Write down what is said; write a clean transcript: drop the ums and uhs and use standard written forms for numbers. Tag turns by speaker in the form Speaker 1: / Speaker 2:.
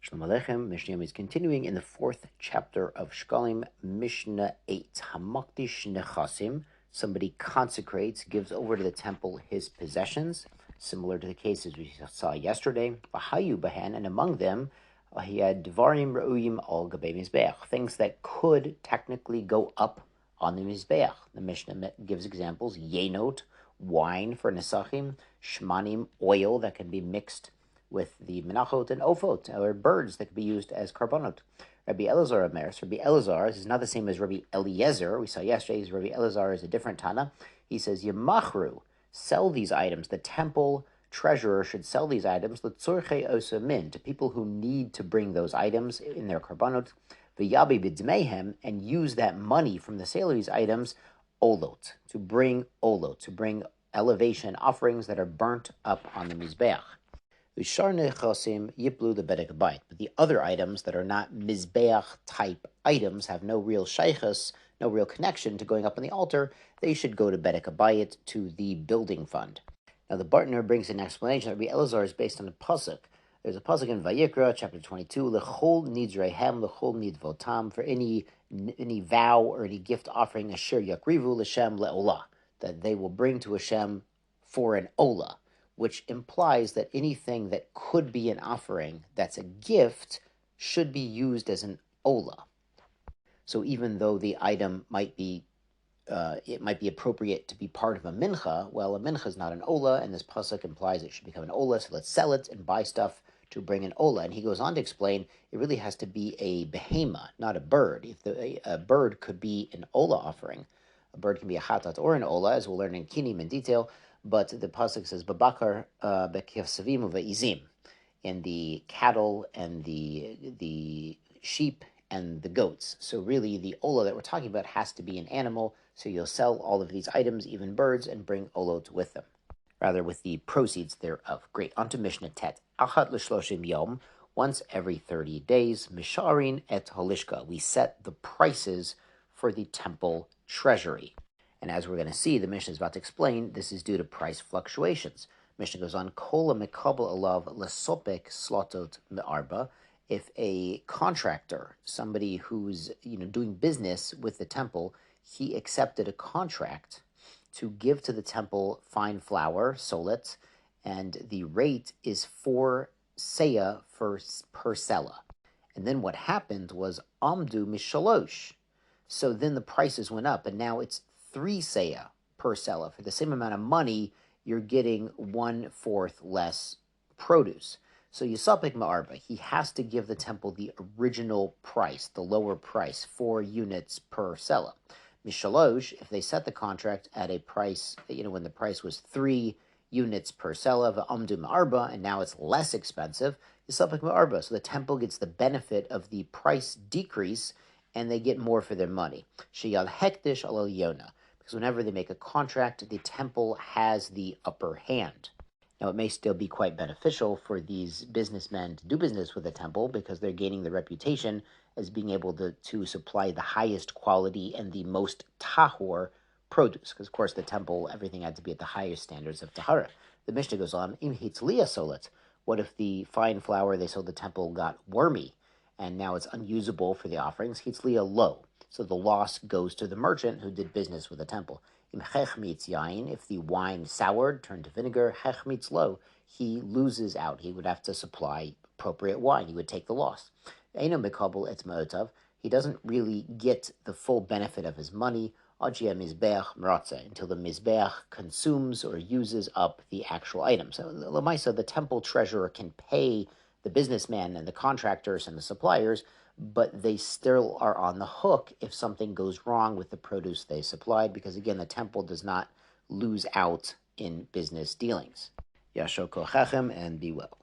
Speaker 1: Shalom Aleichem. Mishnah Yomi is continuing in the fourth chapter of Shekalim, Mishnah 8. Hamakdish nechasim. Somebody consecrates, gives over to the temple his possessions, similar to the cases we saw yesterday. V'hayu bahan, and among them, he had dvarim re'uyim al gabei mizbeach, things that could technically go up on the mizbeach. The Mishnah gives examples: yenot, wine for nesachim; shmanim, oil that can be mixed with the menachot, and ofot, or birds that could be used as carbonot. Rabbi Elazar Amers, Rabbi Elazar, this is not the same as Rabbi Eliezer, we saw yesterday. Rabbi Elazar is a different Tana. He says, Yemachru, sell these items. The temple treasurer should sell these items, l'tzorchei osamin, to people who need to bring those items in their carbonot, v'yabi b'dmehem, and use that money from the sale of these items, olot, to bring elevation offerings that are burnt up on the mizbeach. But the other items that are not mizbeach type items, have no real shaychus, no real connection to going up on the altar, they should go to bedek habayit, to the building fund. Now the Bartner brings an explanation that Rabbi Elazar is based on a pasuk. There's a pasuk in Vayikra, chapter 22, lechol nidrehem, lechol nidvotam, for any vow or any gift offering, asher yakrivu l'shem le'olah, that they will bring to Hashem for an olah, which implies that anything that could be an offering that's a gift should be used as an olah. So even though the item might be appropriate to be part of a mincha, well, a mincha is not an olah, and this pasuk implies it should become an olah, so let's sell it and buy stuff to bring an olah. And he goes on to explain it really has to be a behema, not a bird. If a bird could be an olah offering, a bird can be a hatat or an olah, as we'll learn in Kinim in detail. But the pasuk says babakar bekiyavsavim uveizim, in the cattle and the sheep and the goats. So really, the olah that we're talking about has to be an animal. So you'll sell all of these items, even birds, and bring olot with them, rather with the proceeds thereof. Great. On to Mishnah Tet. Achat l'shloshim yom. Once every 30 days, misharin et holishka. We set the prices for the temple treasury. And as we're going to see, the Mishnah is about to explain, this is due to price fluctuations. Mishnah goes on, Kol mekabel alav lesopek slotot me'arba. If a contractor, somebody who's doing business with the temple, he accepted a contract to give to the temple fine flour, solet, and the rate is 4 seah per sela. And then what happened was amdu mishalosh. So then the prices went up, and now it's 3 seah per sela. For the same amount of money, you're getting 1/4 less produce. So Yisapik Ma'arba, he has to give the temple the original price, the lower price, 4 units per sela. Mishalosh, if they set the contract at a price, when the price was 3 units per sela, v'amdu ma'arba, and now it's less expensive, Yisapik Ma'arba. So the temple gets the benefit of the price decrease, and they get more for their money. Sheyal hektish alal yona. Because whenever they make a contract, the temple has the upper hand. Now, it may still be quite beneficial for these businessmen to do business with the temple because they're gaining the reputation as being able to supply the highest quality and the most tahor produce. Because, of course, the temple, everything had to be at the highest standards of tahara. The Mishnah goes on, im hitzliya solet. What if the fine flour they sold the temple got wormy, and now it's unusable for the offerings? Hitzliya lo. So the loss goes to the merchant who did business with the temple. Im chechmitz yain, if the wine soured, turned to vinegar, chechmitz lo, he loses out. He would have to supply appropriate wine. He would take the loss. Eino mekabel et ma'otav, he doesn't really get the full benefit of his money, ajia mizbeach meratze, until the mizbeach consumes or uses up the actual item. So Lamaisa, the temple treasurer can pay the businessman and the contractors and the suppliers, but they still are on the hook if something goes wrong with the produce they supplied, because again, the temple does not lose out in business dealings. Yashoko Chachem, and be well.